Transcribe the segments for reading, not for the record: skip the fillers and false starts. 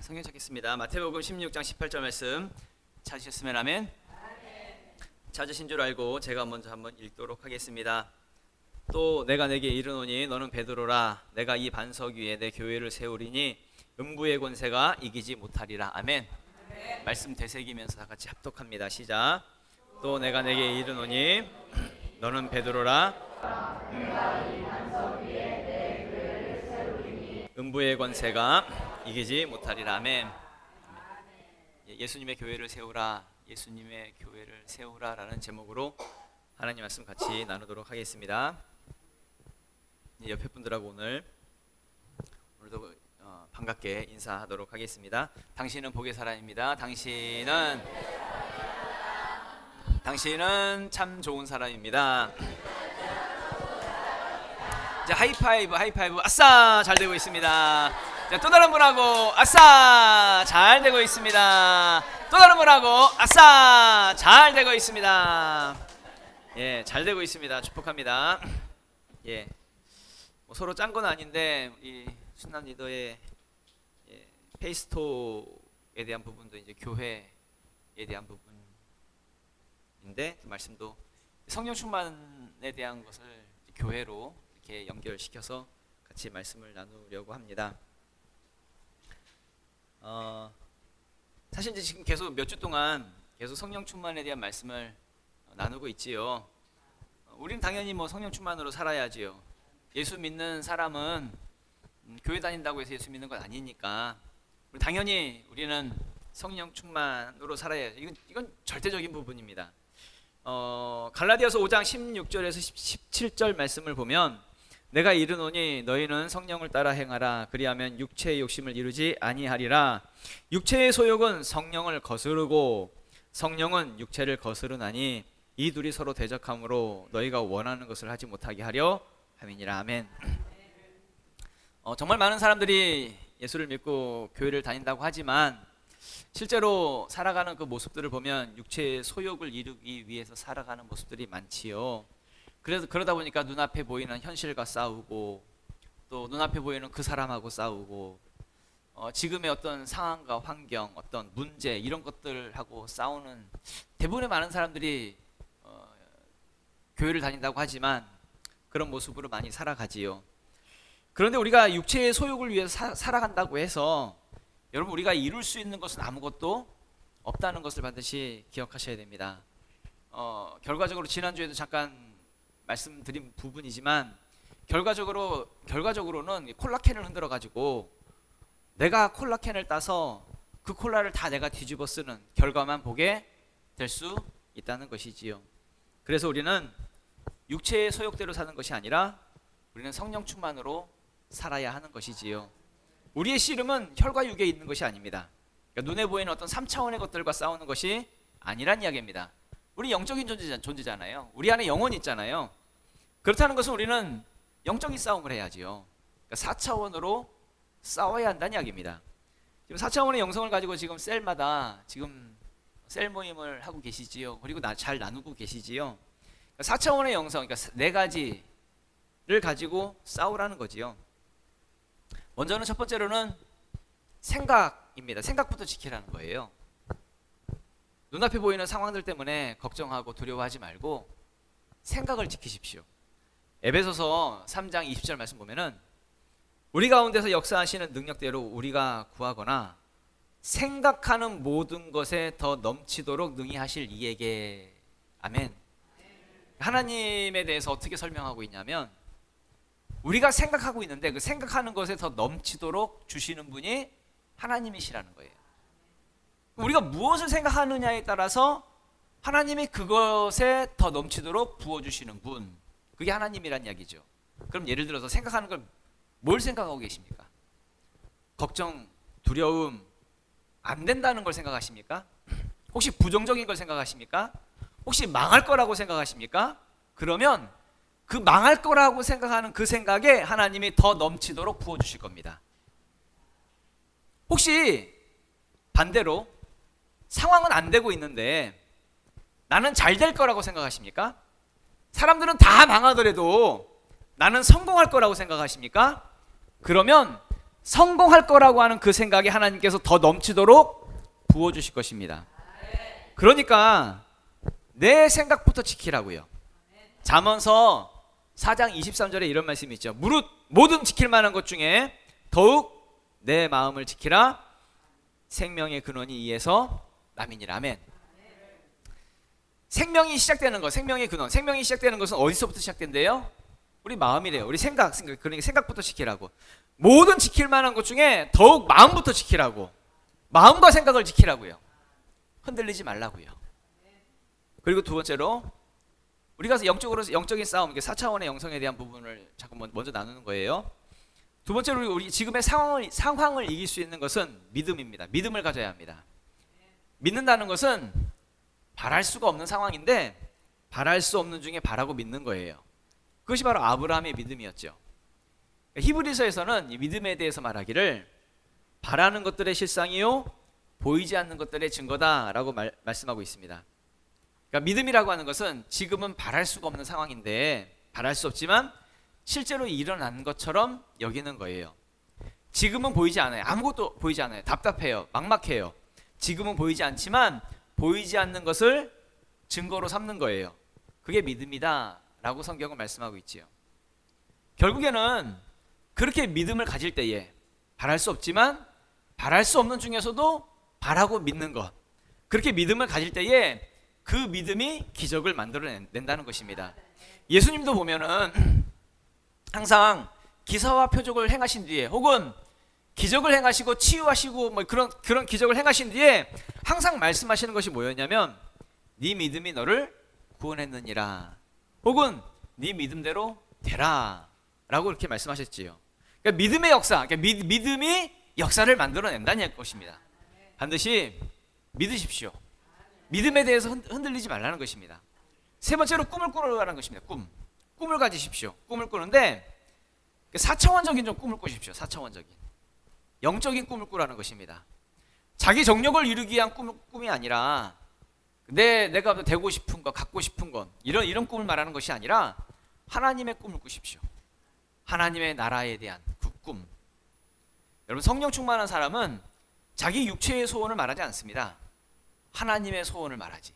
성경 찾겠습니다. 마태복음 16장 18절 말씀 찾으셨으면 아멘. 찾으신 줄 알고 제가 먼저 한번 읽도록 하겠습니다. 또 내가 내게 이르노니 너는 베드로라. 내가 이 반석 위에 내 교회를 세우리니 음부의 권세가 이기지 못하리라. 아멘. 말씀 되새기면서 다 같이 합독합니다. 시작. 또 내가 내게 이르노니 너는 베드로라. 음부의 권세가 이기지 못하리라. 아멘. 예수님의 교회를 세우라. 예수님의 교회를 세우라라는 제목으로 하나님 말씀 같이 나누도록 하겠습니다. 옆에 분들하고 오늘도 반갑게 인사하도록 하겠습니다. 당신은 복의 사람입니다. 당신은 참 좋은 사람입니다. 자, 하이파이브. 아싸, 잘 되고 있습니다. 자, 또 다른 분하고 아싸, 잘 되고 있습니다. 또 다른 분하고 아싸, 잘 되고 있습니다. 예, 잘 되고 있습니다. 축복합니다. 예, 뭐 서로 짠 건 아닌데 우리 순남 리더의 페이스톡에 대한 부분도 이제 교회에 대한 부분인데 그 말씀도 성령 충만에 대한 것을 교회로 이렇게 연결시켜서 같이 말씀을 나누려고 합니다. 사실 이제 지금 계속 몇 주 동안 계속 성령 충만에 대한 말씀을 나누고 있지요. 우리는 당연히 뭐 성령 충만으로 살아야지요. 예수 믿는 사람은 교회 다닌다고 해서 예수 믿는 건 아니니까 당연히 우리는 성령 충만으로 살아야죠. 이건 절대적인 부분입니다. 갈라디아서 5장 16절에서 17절 말씀을 보면 내가 이르노니 너희는 성령을 따라 행하라. 그리하면 육체의 욕심을 이루지 아니하리라. 육체의 소욕은 성령을 거스르고 성령은 육체를 거스르나니 이 둘이 서로 대적함으로 너희가 원하는 것을 하지 못하게 하려 함이니라. 아멘. 정말 많은 사람들이 예수를 믿고 교회를 다닌다고 하지만 실제로 살아가는 그 모습들을 보면 육체의 소욕을 이루기 위해서 살아가는 모습들이 많지요. 그래서 그러다 보니까 눈앞에 보이는 현실과 싸우고 또 눈앞에 보이는 그 사람하고 싸우고 지금의 어떤 상황과 환경, 어떤 문제 이런 것들하고 싸우는 대부분의 많은 사람들이 교회를 다닌다고 하지만 그런 모습으로 많이 살아가지요. 그런데 우리가 육체의 소욕을 위해서 살아간다고 해서 여러분 우리가 이룰 수 있는 것은 아무것도 없다는 것을 반드시 기억하셔야 됩니다. 결과적으로 지난주에도 잠깐 말씀드린 부분이지만 결과적으로는 콜라캔을 흔들어 가지고 내가 콜라캔을 따서 그 콜라를 다 내가 뒤집어 쓰는 결과만 보게 될 수 있다는 것이지요. 그래서 우리는 육체의 소욕대로 사는 것이 아니라 우리는 성령 충만으로 살아야 하는 것이지요. 우리의 씨름은 혈과 육에 있는 것이 아닙니다. 그러니까 눈에 보이는 어떤 3차원의 것들과 싸우는 것이 아니란 이야기입니다. 우리 영적인 존재잖아요. 우리 안에 영혼이 있잖아요. 그렇다는 것은 우리는 영적인 싸움을 해야지요. 그러니까 4차원으로 싸워야 한다는 이야기입니다. 지금 4차원의 영성을 가지고 지금 셀마다 지금 셀 모임을 하고 계시지요. 그리고 잘 나누고 계시지요. 그러니까 4차원의 영성, 그러니까 4가지를 가지고 싸우라는 거지요. 먼저는 첫 번째로는 생각입니다. 생각부터 지키라는 거예요. 눈앞에 보이는 상황들 때문에 걱정하고 두려워하지 말고 생각을 지키십시오. 에베소서 3장 20절 말씀 보면은 우리 가운데서 역사하시는 능력대로 우리가 구하거나 생각하는 모든 것에 더 넘치도록 능히 하실 이에게. 아멘. 하나님에 대해서 어떻게 설명하고 있냐면 우리가 생각하고 있는데 그 생각하는 것에 더 넘치도록 주시는 분이 하나님이시라는 거예요. 우리가 무엇을 생각하느냐에 따라서 하나님이 그것에 더 넘치도록 부어주시는 분, 그게 하나님이란 이야기죠. 그럼 예를 들어서 생각하는 걸 뭘 생각하고 계십니까? 걱정, 두려움, 안 된다는 걸 생각하십니까? 혹시 부정적인 걸 생각하십니까? 혹시 망할 거라고 생각하십니까? 그러면 그 망할 거라고 생각하는 그 생각에 하나님이 더 넘치도록 부어주실 겁니다. 혹시 반대로 상황은 안 되고 있는데 나는 잘 될 거라고 생각하십니까? 사람들은 다 망하더라도 나는 성공할 거라고 생각하십니까? 그러면 성공할 거라고 하는 그 생각에 하나님께서 더 넘치도록 부어주실 것입니다. 그러니까 내 생각부터 지키라고요. 잠언서 4장 23절에 이런 말씀이 있죠. 무릇 모든 지킬 만한 것 중에 더욱 내 마음을 지키라. 생명의 근원이 이에서 남이니라. 아멘. 생명이 시작되는 것, 생명의 근원, 생명이 시작되는 것은 어디서부터 시작된대요? 우리 마음이래요. 우리 생각, 그러니까 생각부터 지키라고. 모든 지킬 만한 것 중에 더욱 마음부터 지키라고. 마음과 생각을 지키라고요. 흔들리지 말라고요. 그리고 두 번째로 우리가 영적인 싸움, 4차원의 영성에 대한 부분을 자꾸 먼저 나누는 거예요. 두 번째로 우리 지금의 상황을 이길 수 있는 것은 믿음입니다. 믿음을 가져야 합니다. 믿는다는 것은 바랄 수가 없는 상황인데 바랄 수 없는 중에 바라고 믿는 거예요. 그것이 바로 아브라함의 믿음이었죠. 히브리서에서는 이 믿음에 대해서 말하기를 바라는 것들의 실상이요 보이지 않는 것들의 증거다라고 말씀하고 있습니다. 그러니까 믿음이라고 하는 것은 지금은 바랄 수가 없는 상황인데 바랄 수 없지만 실제로 일어난 것처럼 여기는 거예요. 지금은 보이지 않아요. 아무것도 보이지 않아요. 답답해요. 막막해요. 지금은 보이지 않지만 보이지 않는 것을 증거로 삼는 거예요. 그게 믿음이다 라고 성경은 말씀하고 있지요. 결국에는 그렇게 믿음을 가질 때에 바랄 수 없지만 바랄 수 없는 중에서도 바라고 믿는 것, 그렇게 믿음을 가질 때에 그 믿음이 기적을 만들어낸다는 것입니다. 예수님도 보면은 항상 기사와 표적을 행하신 뒤에 혹은 기적을 행하시고 치유하시고 뭐 그런 기적을 행하신 뒤에 항상 말씀하시는 것이 뭐였냐면 네 믿음이 너를 구원했느니라 혹은 네 믿음대로 되라 라고 이렇게 말씀하셨지요. 그러니까 믿음의 역사, 그러니까 믿음이 역사를 만들어낸다는 것입니다. 반드시 믿으십시오. 믿음에 대해서 흔들리지 말라는 것입니다. 세 번째로 꿈을 꾸라는 것입니다. 꿈을 가지십시오. 꿈을 꾸는데 4차원적인 좀 꿈을 꾸십시오. 4차원적인 영적인 꿈을 꾸라는 것입니다. 자기 정력을 이루기 위한 꿈이 아니라 내가 되고 싶은 것, 갖고 싶은 것 이런 꿈을 말하는 것이 아니라 하나님의 꿈을 꾸십시오. 하나님의 나라에 대한 그 꿈. 여러분 성령 충만한 사람은 자기 육체의 소원을 말하지 않습니다. 하나님의 소원을 말하지.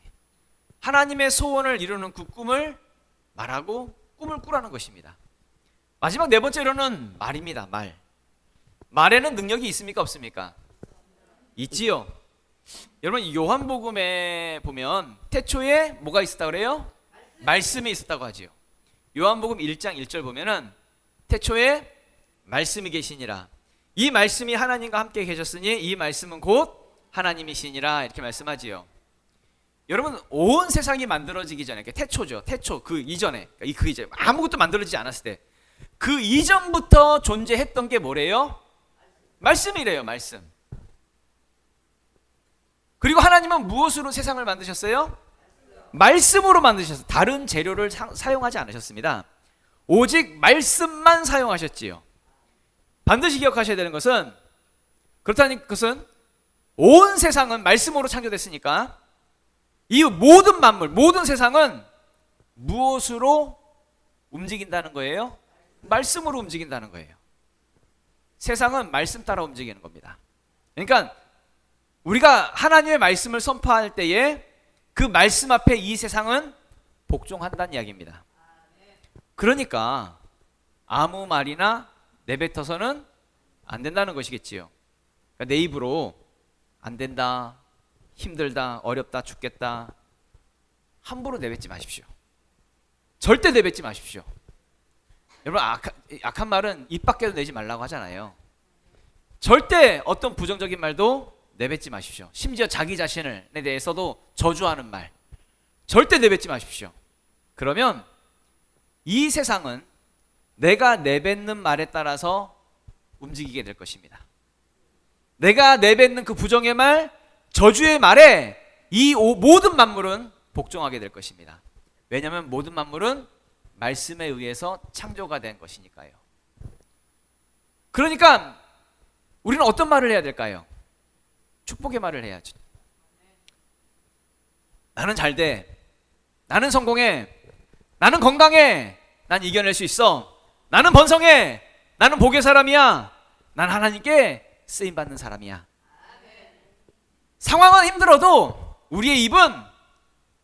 하나님의 소원을 이루는 그 꿈을 말하고 꿈을 꾸라는 것입니다. 마지막 네 번째로는 말입니다. 말에는 능력이 있습니까 없습니까? 있지요. 여러분 요한복음에 보면 태초에 뭐가 있었다 그래요? 말씀이 있었다고 하지요. 요한복음 1장 1절 보면은 태초에 말씀이 계시니라. 이 말씀이 하나님과 함께 계셨으니 이 말씀은 곧 하나님이시니라 이렇게 말씀하지요. 여러분 온 세상이 만들어지기 전에 태초죠. 태초 그 이전에 그 이제 아무것도 만들어지지 않았을 때 그 이전부터 존재했던 게 뭐래요? 말씀이래요. 말씀. 그리고 하나님은 무엇으로 세상을 만드셨어요? 말씀으로 만드셨어요. 다른 재료를 사용하지 않으셨습니다. 오직 말씀만 사용하셨지요. 반드시 기억하셔야 되는 것은 그렇다는 것은 온 세상은 말씀으로 창조됐으니까 이 모든 만물, 모든 세상은 무엇으로 움직인다는 거예요? 말씀으로 움직인다는 거예요. 세상은 말씀 따라 움직이는 겁니다. 그러니까 우리가 하나님의 말씀을 선포할 때에 그 말씀 앞에 이 세상은 복종한다는 이야기입니다. 그러니까 아무 말이나 내뱉어서는 안 된다는 것이겠지요. 그러니까 내 입으로 안 된다, 힘들다, 어렵다, 죽겠다 함부로 내뱉지 마십시오. 절대 내뱉지 마십시오. 여러분 악한 말은 입 밖에도 내지 말라고 하잖아요. 절대 어떤 부정적인 말도 내뱉지 마십시오. 심지어 자기 자신에 대해서도 저주하는 말 절대 내뱉지 마십시오. 그러면 이 세상은 내가 내뱉는 말에 따라서 움직이게 될 것입니다. 내가 내뱉는 그 부정의 말, 저주의 말에 이 모든 만물은 복종하게 될 것입니다. 왜냐하면 모든 만물은 말씀에 의해서 창조가 된 것이니까요. 그러니까 우리는 어떤 말을 해야 될까요? 축복의 말을 해야죠. 나는 잘 돼. 나는 성공해. 나는 건강해. 난 이겨낼 수 있어. 나는 번성해. 나는 복의 사람이야. 난 하나님께 쓰임 받는 사람이야. 상황은 힘들어도 우리의 입은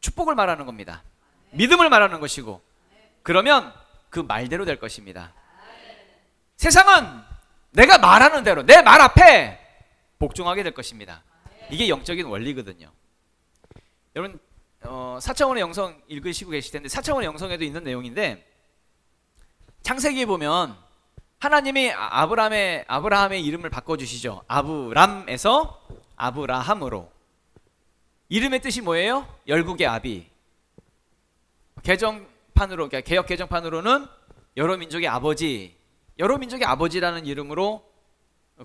축복을 말하는 겁니다. 믿음을 말하는 것이고, 그러면 그 말대로 될 것입니다. 세상은 내가 말하는 대로 내 말 앞에 복종하게 될 것입니다. 이게 영적인 원리거든요. 여러분 4차원의 영성 읽으시고 계실 텐데 4차원의 영성에도 있는 내용인데, 창세기에 보면 하나님이 아브라함의 이름을 바꿔주시죠. 아브람에서 아브라함으로. 이름의 뜻이 뭐예요? 열국의 아비. 개역 개정판으로는 여러 민족의 아버지, 여러 민족의 아버지라는 이름으로,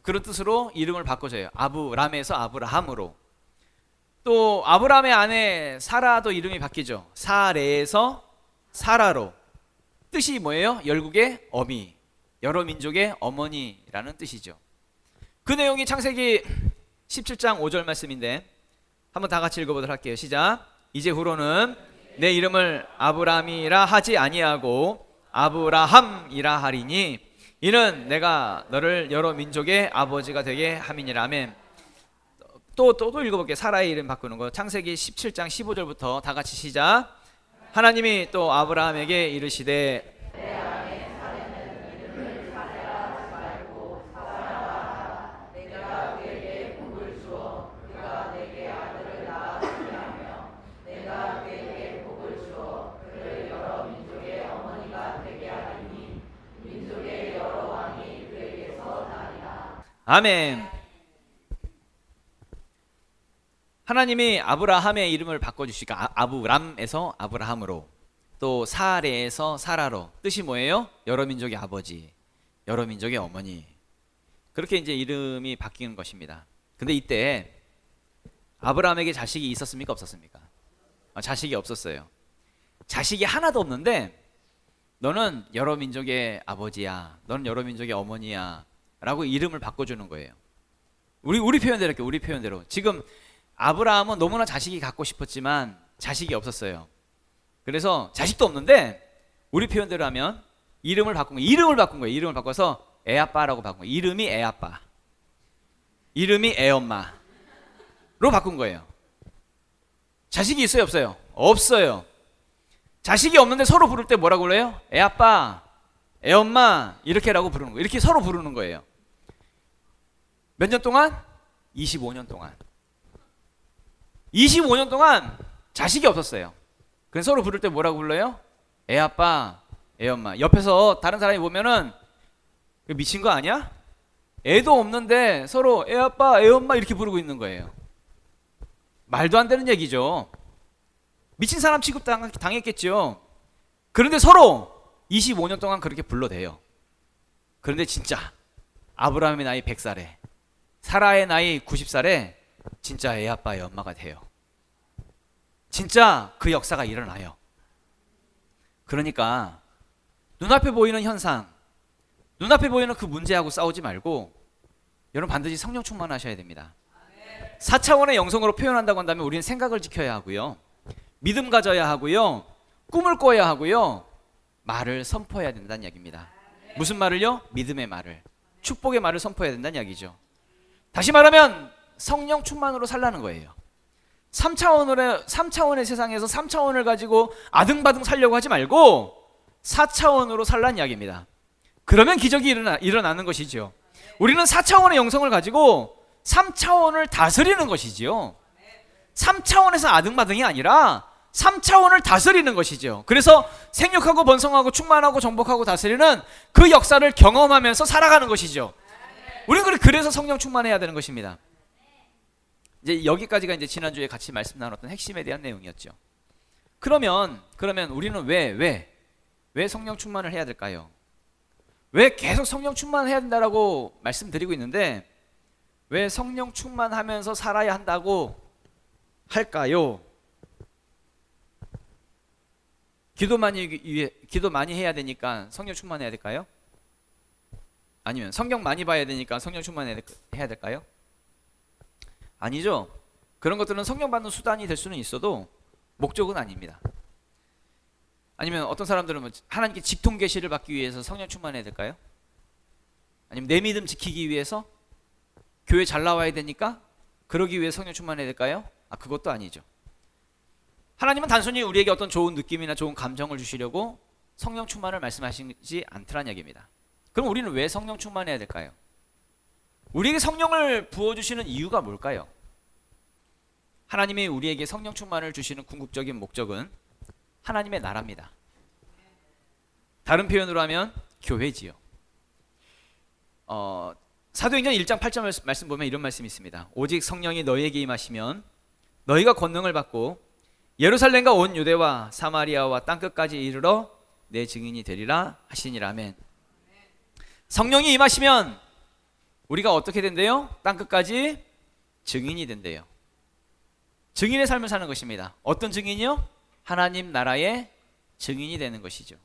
그런 뜻으로 이름을 바꿔줘요. 아브람에서 아브라함으로. 또 아브라함의 아내 사라도 이름이 바뀌죠. 사레에서 사라로. 뜻이 뭐예요? 열국의 어미, 여러 민족의 어머니라는 뜻이죠. 그 내용이 창세기 17장 5절 말씀인데 한번 다 같이 읽어보도록 할게요. 시작. 이제 후로는 내 이름을 아브람이라 하지 아니하고 아브라함이라 하리니 이는 내가 너를 여러 민족의 아버지가 되게 함이니라. 아멘. 또 읽어볼게요. 사라의 이름 바꾸는 거. 창세기 17장 15절부터 다 같이 시작. 하나님이 또 아브라함에게 이르시되 아멘. 하나님이 아브라함의 이름을 바꿔주시니까 아브람에서 아브라함으로, 또 사레에서 사라로. 뜻이 뭐예요? 여러 민족의 아버지, 여러 민족의 어머니. 그렇게 이제 이름이 바뀌는 것입니다. 근데 이때 아브라함에게 자식이 있었습니까? 없었습니까? 자식이 없었어요. 자식이 하나도 없는데 너는 여러 민족의 아버지야, 너는 여러 민족의 어머니야 라고 이름을 바꿔주는 거예요. 우리 표현대로 할게요. 우리 표현대로. 지금 아브라함은 너무나 자식이 갖고 싶었지만 자식이 없었어요. 그래서 자식도 없는데 우리 표현대로 하면 이름을 바꾼 거예요. 이름을 바꿔서 애아빠라고 바꾼 거예요. 이름이 애아빠, 이름이 애엄마로 바꾼 거예요. 자식이 있어요? 없어요? 없어요. 자식이 없는데 서로 부를 때 뭐라고 불러요? 애아빠, 애엄마 이렇게라고 부르는 거예요. 이렇게 서로 부르는 거예요. 몇 년 동안? 25년 동안. 25년 동안 자식이 없었어요. 그래서 서로 부를 때 뭐라고 불러요? 애아빠, 애엄마. 옆에서 다른 사람이 보면은 미친 거 아니야? 애도 없는데 서로 애아빠, 애엄마 이렇게 부르고 있는 거예요. 말도 안 되는 얘기죠. 미친 사람 취급 당했겠죠. 그런데 서로 25년 동안 그렇게 불러대요. 그런데 진짜 아브라함의 나이 100살에 사라의 나이 90살에 진짜 애아빠 애엄마가 돼요. 진짜 그 역사가 일어나요. 그러니까 눈앞에 보이는 현상, 눈앞에 보이는 그 문제하고 싸우지 말고 여러분 반드시 성령 충만하셔야 됩니다. 4차원의 영성으로 표현한다고 한다면 우리는 생각을 지켜야 하고요, 믿음 가져야 하고요, 꿈을 꿔야 하고요, 말을 선포해야 된다는 이야기입니다. 무슨 말을요? 믿음의 말을, 축복의 말을 선포해야 된다는 이야기죠. 다시 말하면 성령 충만으로 살라는 거예요. 3차원의 세상에서 3차원을 가지고 아등바등 살려고 하지 말고 4차원으로 살라는 이야기입니다. 그러면 기적이 일어나는 것이죠. 우리는 4차원의 영성을 가지고 3차원을 다스리는 것이지요. 3차원에서 아등바등이 아니라 3차원을 다스리는 것이죠. 그래서 생육하고 번성하고 충만하고 정복하고 다스리는 그 역사를 경험하면서 살아가는 것이죠. 우리는 그래서 성령 충만해야 되는 것입니다. 이제 여기까지가 이제 지난주에 같이 말씀 나눴던 핵심에 대한 내용이었죠. 그러면 우리는 왜 성령 충만을 해야 될까요? 왜 계속 성령 충만해야 된다라고 말씀드리고 있는데 왜 성령 충만하면서 살아야 한다고 할까요? 기도 많이 해야 되니까 성령 충만해야 될까요? 아니면 성경 많이 봐야 되니까 성령 충만해야 될까요? 아니죠. 그런 것들은 성령 받는 수단이 될 수는 있어도 목적은 아닙니다. 아니면 어떤 사람들은 하나님께 직통 계시를 받기 위해서 성령 충만해야 될까요? 아니면 내 믿음 지키기 위해서? 교회 잘 나와야 되니까? 그러기 위해 성령 충만해야 될까요? 그것도 아니죠. 하나님은 단순히 우리에게 어떤 좋은 느낌이나 좋은 감정을 주시려고 성령 충만을 말씀하시지 않더란 얘기입니다. 그럼 우리는 왜 성령 충만해야 될까요? 우리에게 성령을 부어주시는 이유가 뭘까요? 하나님이 우리에게 성령 충만을 주시는 궁극적인 목적은 하나님의 나라입니다. 다른 표현으로 하면 교회지요. 사도행전 1장 8절 말씀 보면 이런 말씀이 있습니다. 오직 성령이 너희에게 임하시면 너희가 권능을 받고 예루살렘과 온 유대와 사마리아와 땅끝까지 이르러 내 증인이 되리라 하시니라. 아멘. 성령이 임하시면 우리가 어떻게 된대요? 땅끝까지 증인이 된대요. 증인의 삶을 사는 것입니다. 어떤 증인이요? 하나님 나라의 증인이 되는 것이죠.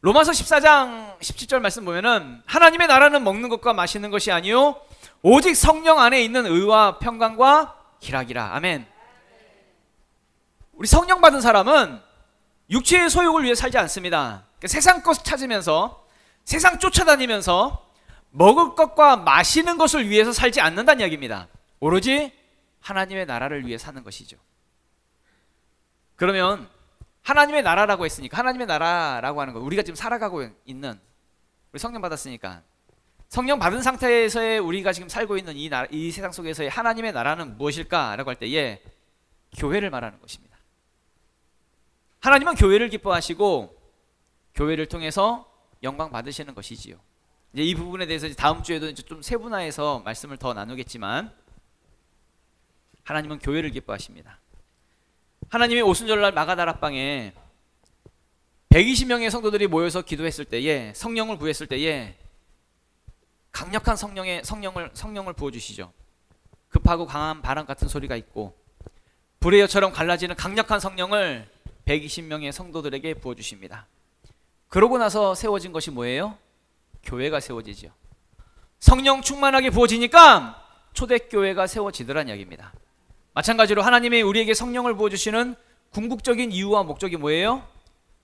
로마서 14장 17절 말씀 보면은 하나님의 나라는 먹는 것과 마시는 것이 아니요 오직 성령 안에 있는 의와 평강과 희락이라. 아멘. 우리 성령 받은 사람은 육체의 소욕을 위해 살지 않습니다. 그러니까 세상 것 찾으면서 세상 쫓아다니면서 먹을 것과 마시는 것을 위해서 살지 않는다는 이야기입니다. 오로지 하나님의 나라를 위해 사는 것이죠. 그러면 하나님의 나라라고 했으니까, 하나님의 나라라고 하는 거, 우리가 지금 살아가고 있는, 우리 성령 받았으니까 성령 받은 상태에서의 우리가 지금 살고 있는 이 세상 속에서의 하나님의 나라는 무엇일까라고 할 때에 교회를 말하는 것입니다. 하나님은 교회를 기뻐하시고 교회를 통해서 영광 받으시는 것이지요. 이제 이 부분에 대해서 다음 주에도 이제 좀 세분화해서 말씀을 더 나누겠지만 하나님은 교회를 기뻐하십니다. 하나님이 오순절날 마가다락방에 120명의 성도들이 모여서 기도했을 때에, 성령을 구했을 때에 강력한 성령을 부어주시죠. 급하고 강한 바람 같은 소리가 있고 불의 여처럼 갈라지는 강력한 성령을 120명의 성도들에게 부어주십니다. 그러고 나서 세워진 것이 뭐예요? 교회가 세워지죠. 성령 충만하게 부어지니까 초대교회가 세워지더란 이야기입니다. 마찬가지로 하나님이 우리에게 성령을 부어주시는 궁극적인 이유와 목적이 뭐예요?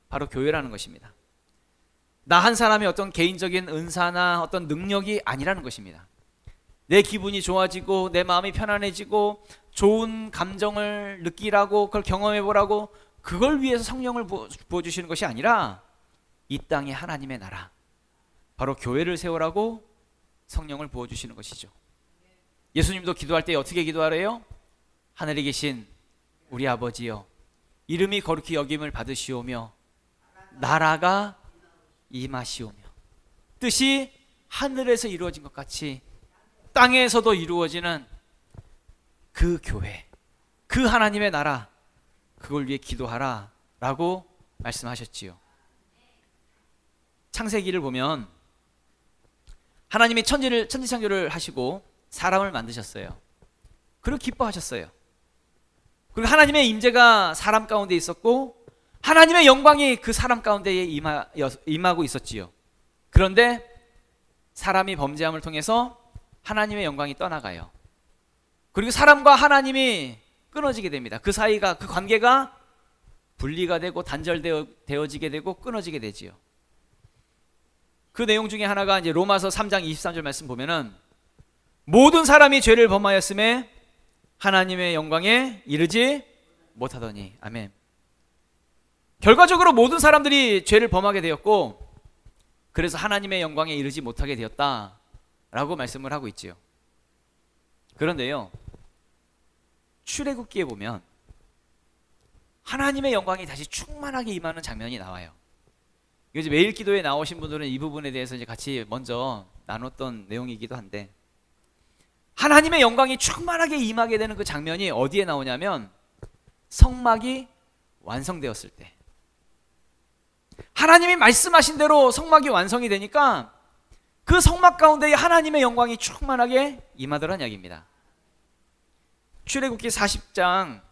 바로 교회라는 것입니다. 나 한 사람의 어떤 개인적인 은사나 어떤 능력이 아니라는 것입니다. 내 기분이 좋아지고 내 마음이 편안해지고 좋은 감정을 느끼라고, 그걸 경험해보라고, 그걸 위해서 성령을 부어주시는 것이 아니라 이 땅에 하나님의 나라, 바로 교회를 세우라고 성령을 부어주시는 것이죠. 예수님도 기도할 때 어떻게 기도하래요? 하늘에 계신 우리 아버지여, 이름이 거룩히 여김을 받으시오며 나라가 임하시오며, 뜻이 하늘에서 이루어진 것 같이 땅에서도 이루어지는 그 교회, 그 하나님의 나라, 그걸 위해 기도하라 라고 말씀하셨지요. 창세기를 보면 하나님이 천지창조를 하시고 사람을 만드셨어요. 그리고 기뻐하셨어요. 그리고 하나님의 임재가 사람 가운데 있었고 하나님의 영광이 그 사람 가운데에 임하고 있었지요. 그런데 사람이 범죄함을 통해서 하나님의 영광이 떠나가요. 그리고 사람과 하나님이 끊어지게 됩니다. 그 사이가, 그 관계가 분리가 되고 단절되어지게 되고 끊어지게 되지요. 그 내용 중에 하나가 이제 로마서 3장 23절 말씀 보면은 모든 사람이 죄를 범하였음에 하나님의 영광에 이르지 못하더니. 아멘. 결과적으로 모든 사람들이 죄를 범하게 되었고 그래서 하나님의 영광에 이르지 못하게 되었다라고 말씀을 하고 있지요. 그런데요, 출애굽기에 보면 하나님의 영광이 다시 충만하게 임하는 장면이 나와요. 이제 매일 기도에 나오신 분들은 이 부분에 대해서 이제 같이 먼저 나눴던 내용이기도 한데, 하나님의 영광이 충만하게 임하게 되는 그 장면이 어디에 나오냐면 성막이 완성되었을 때, 하나님이 말씀하신 대로 성막이 완성이 되니까 그 성막 가운데에 하나님의 영광이 충만하게 임하더란 이야기입니다. 출애굽기 40장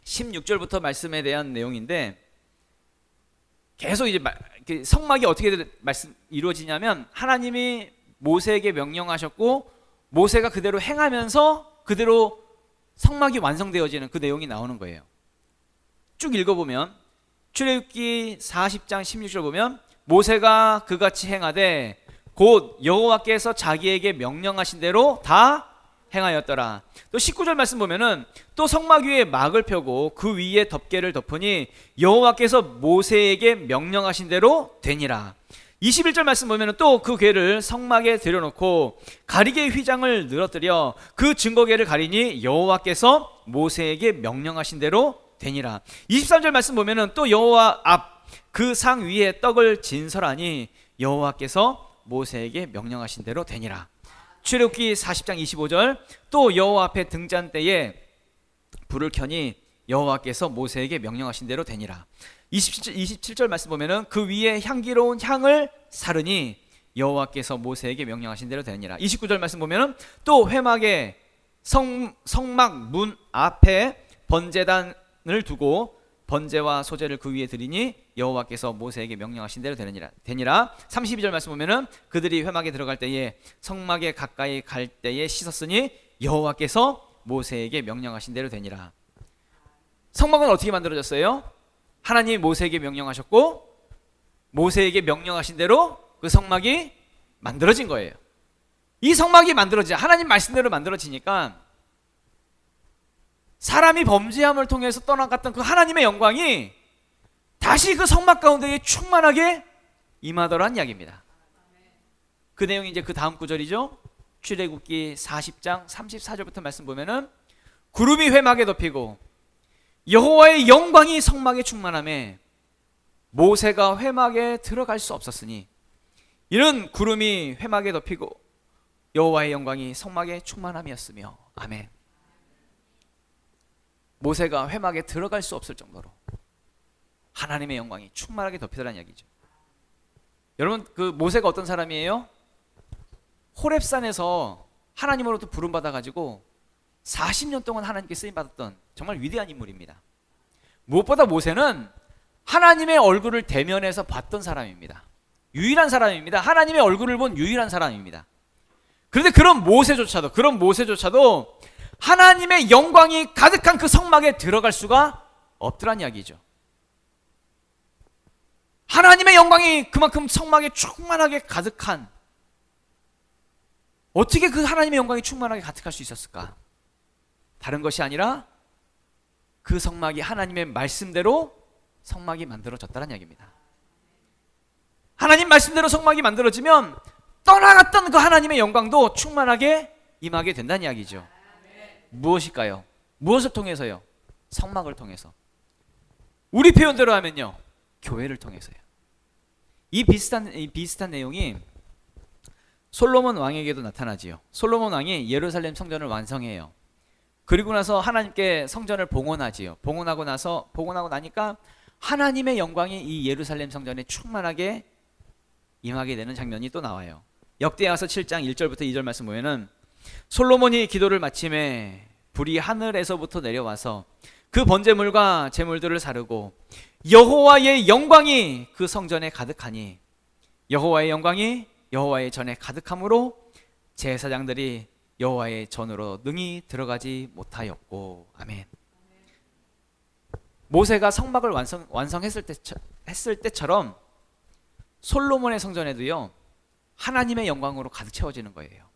16절부터 말씀에 대한 내용인데, 계속 이제 성막이 어떻게 이루어지냐면 하나님이 모세에게 명령하셨고 모세가 그대로 행하면서 그대로 성막이 완성되어지는 그 내용이 나오는 거예요. 쭉 읽어보면 출애굽기 40장 16절 보면 모세가 그같이 행하되 곧 여호와께서 자기에게 명령하신 대로 다 행하였더라. 또 19절 말씀 보면은 또 성막 위에 막을 펴고 그 위에 덮개를 덮으니 여호와께서 모세에게 명령하신 대로 되니라. 21절 말씀 보면은 또 그 궤를 성막에 들여놓고 가리개 휘장을 늘어뜨려 그 증거궤를 가리니 여호와께서 모세에게 명령하신 대로 되니라. 23절 말씀 보면은 또 여호와 앞 그 상 위에 떡을 진설하니 여호와께서 모세에게 명령하신 대로 되니라. 출애굽기 40장 25절 또 여호와 앞에 등잔 때에 불을 켜니 여호와께서 모세에게 명령하신 대로 되니라. 27절 말씀 보면은 그 위에 향기로운 향을 사르니 여호와께서 모세에게 명령하신 대로 되니라. 29절 말씀 보면은 또 회막의 성막 문 앞에 번제단을 두고 번제와 소제를 그 위에 드리니 여호와께서 모세에게 명령하신 대로 되니라. 32절 말씀 보면은 그들이 회막에 들어갈 때에 성막에 가까이 갈 때에 씻었으니 여호와께서 모세에게 명령하신 대로 되니라. 성막은 어떻게 만들어졌어요? 하나님이 모세에게 명령하셨고 모세에게 명령하신 대로 그 성막이 만들어진 거예요. 이 성막이 만들어지자 하나님 말씀대로 만들어지니까 사람이 범죄함을 통해서 떠나갔던 그 하나님의 영광이 다시 그 성막 가운데에 충만하게 임하더란 이야기입니다. 그 내용이 이제 그 다음 구절이죠. 출애굽기 40장 34절부터 말씀 보면은 구름이 회막에 덮이고 여호와의 영광이 성막에 충만하며 모세가 회막에 들어갈 수 없었으니 이는 구름이 회막에 덮이고 여호와의 영광이 성막에 충만함이었으며. 아멘. 모세가 회막에 들어갈 수 없을 정도로 하나님의 영광이 충만하게 덮이더라는 이야기죠. 여러분 그 모세가 어떤 사람이에요? 호렙산에서 하나님으로부터 부름 받아가지고 40년 동안 하나님께 쓰임받았던 정말 위대한 인물입니다. 무엇보다 모세는 하나님의 얼굴을 대면해서 봤던 사람입니다. 유일한 사람입니다. 하나님의 얼굴을 본 유일한 사람입니다. 그런데 그런 모세조차도 하나님의 영광이 가득한 그 성막에 들어갈 수가 없더란 이야기죠. 하나님의 영광이 그만큼 성막에 충만하게 가득한, 어떻게 그 하나님의 영광이 충만하게 가득할 수 있었을까? 다른 것이 아니라 그 성막이 하나님의 말씀대로 성막이 만들어졌다는 이야기입니다. 하나님 말씀대로 성막이 만들어지면 떠나갔던 그 하나님의 영광도 충만하게 임하게 된다는 이야기죠. 무엇일까요? 무엇을 통해서요? 성막을 통해서. 우리 표현대로 하면요, 교회를 통해서요. 이 비슷한 내용이 솔로몬 왕에게도 나타나지요. 솔로몬 왕이 예루살렘 성전을 완성해요. 그리고 나서 하나님께 성전을 봉헌하지요. 봉헌하고 나니까 하나님의 영광이 이 예루살렘 성전에 충만하게 임하게 되는 장면이 또 나와요. 역대하서 7장 1절부터 2절 말씀 보면은 솔로몬이 기도를 마침에 불이 하늘에서부터 내려와서 그 번제물과 제물들을 사르고 여호와의 영광이 그 성전에 가득하니 여호와의 영광이 여호와의 전에 가득함으로 제사장들이 여호와의 전으로 능히 들어가지 못하였고. 아멘. 모세가 성막을 완성했을 때처럼 솔로몬의 성전에도요, 하나님의 영광으로 가득 채워지는 거예요.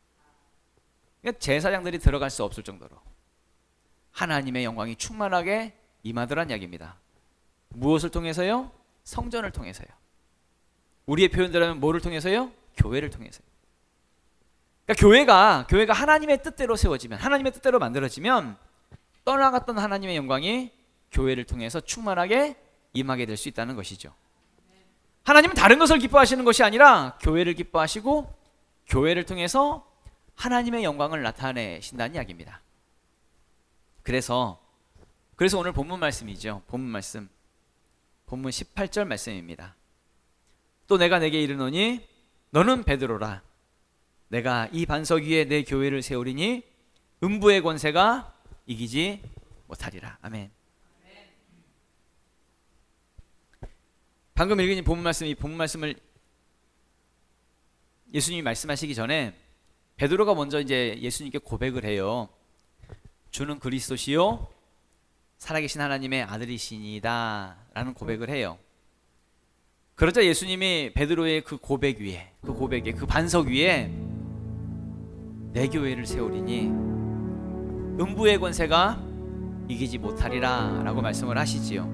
그러니까 제사장들이 들어갈 수 없을 정도로 하나님의 영광이 충만하게 임하더란 이야기입니다. 무엇을 통해서요? 성전을 통해서요. 우리의 표현대로 하면 뭐를 통해서요? 교회를 통해서요. 그러니까 교회가 하나님의 뜻대로 세워지면, 하나님의 뜻대로 만들어지면 떠나갔던 하나님의 영광이 교회를 통해서 충만하게 임하게 될 수 있다는 것이죠. 하나님은 다른 것을 기뻐하시는 것이 아니라 교회를 기뻐하시고 교회를 통해서 하나님의 영광을 나타내신다는 이야기입니다. 그래서 오늘 본문 말씀이죠. 본문 18절 말씀입니다. 또 내가 내게 이르노니 너는 베드로라. 내가 이 반석 위에 내 교회를 세우리니 음부의 권세가 이기지 못하리라. 아멘. 방금 읽은 이 본문 말씀을 예수님이 말씀하시기 전에 베드로가 먼저 이제 예수님께 고백을 해요. 주는 그리스도시요 살아계신 하나님의 아들이시니이다 라는 고백을 해요. 그러자 예수님이 베드로의 그 고백 위에, 그 반석 위에 내 교회를 세우리니 음부의 권세가 이기지 못하리라 라고 말씀을 하시지요.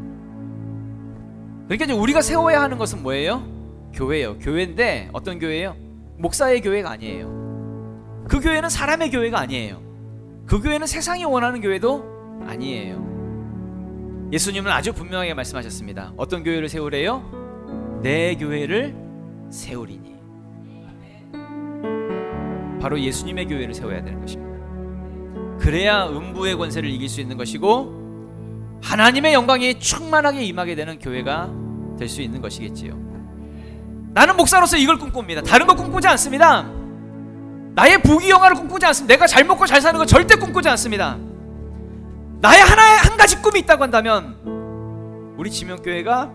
그러니까 이제 우리가 세워야 하는 것은 뭐예요? 교회예요. 교회인데 어떤 교회예요? 목사의 교회가 아니에요. 그 교회는 사람의 교회가 아니에요. 그 교회는 세상이 원하는 교회도 아니에요. 예수님은 아주 분명하게 말씀하셨습니다. 어떤 교회를 세우래요? 내 교회를 세우리니. 바로 예수님의 교회를 세워야 되는 것입니다. 그래야 음부의 권세를 이길 수 있는 것이고 하나님의 영광이 충만하게 임하게 되는 교회가 될 수 있는 것이겠지요. 나는 목사로서 이걸 꿈꿉니다. 다른 거 꿈꾸지 않습니다. 나의 부귀영화를 꿈꾸지 않습니다. 내가 잘 먹고 잘 사는 거 절대 꿈꾸지 않습니다. 나의 한 가지 꿈이 있다고 한다면 우리 지명교회가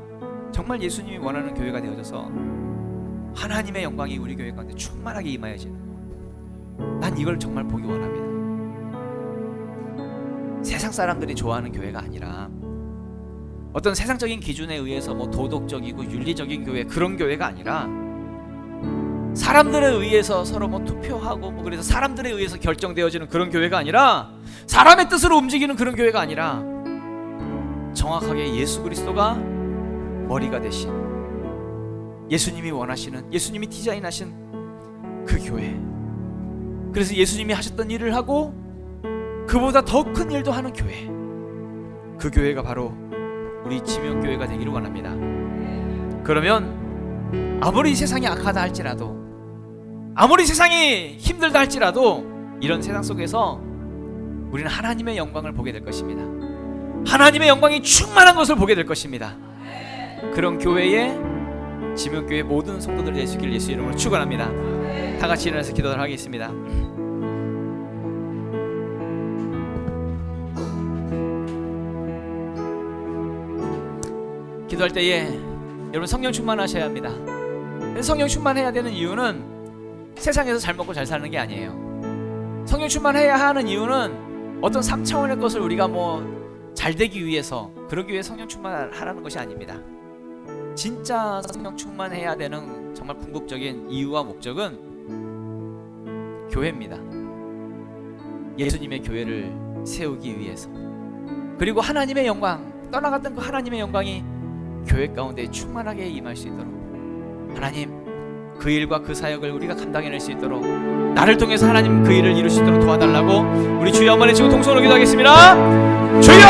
정말 예수님이 원하는 교회가 되어져서 하나님의 영광이 우리 교회 가운데 충만하게 임하여지는, 난 이걸 정말 보기 원합니다. 세상 사람들이 좋아하는 교회가 아니라 어떤 세상적인 기준에 의해서 뭐 도덕적이고 윤리적인 교회, 그런 교회가 아니라 사람들에 의해서 서로 뭐 투표하고 뭐 그래서 사람들에 의해서 결정되어지는 그런 교회가 아니라, 사람의 뜻으로 움직이는 그런 교회가 아니라 정확하게 예수 그리스도가 머리가 되신, 예수님이 원하시는, 예수님이 디자인하신 그 교회. 그래서 예수님이 하셨던 일을 하고 그보다 더 큰 일도 하는 교회, 그 교회가 바로 우리 지명교회가 되기를 원합니다. 그러면 아무리 세상이 악하다 할지라도, 아무리 세상이 힘들다 할지라도 이런 세상 속에서 우리는 하나님의 영광을 보게 될 것입니다. 하나님의 영광이 충만한 것을 보게 될 것입니다. 그런 교회에 지명교회 모든 성도들이 될 수 있기를 예수 이름으로 축원합니다. 다 같이 일어나서 기도를 하겠습니다. 기도할 때에 여러분 성령 충만하셔야 합니다. 성령 충만해야 되는 이유는 세상에서 잘 먹고 잘 사는 게 아니에요. 성령 충만해야 하는 이유는 어떤 3차원의 것을 우리가 뭐 잘 되기 위해서, 그러기 위해 성령 충만하라는 것이 아닙니다. 진짜 성령 충만해야 되는 정말 궁극적인 이유와 목적은 교회입니다. 예수님의 교회를 세우기 위해서, 그리고 하나님의 영광, 떠나갔던 그 하나님의 영광이 교회 가운데 충만하게 임할 수 있도록, 하나님 그 일과 그 사역을 우리가 감당해낼 수 있도록, 나를 통해서 하나님 그 일을 이룰 수 있도록 도와달라고 우리 주여 한번 외치고 동성으로 기도하겠습니다. 주여!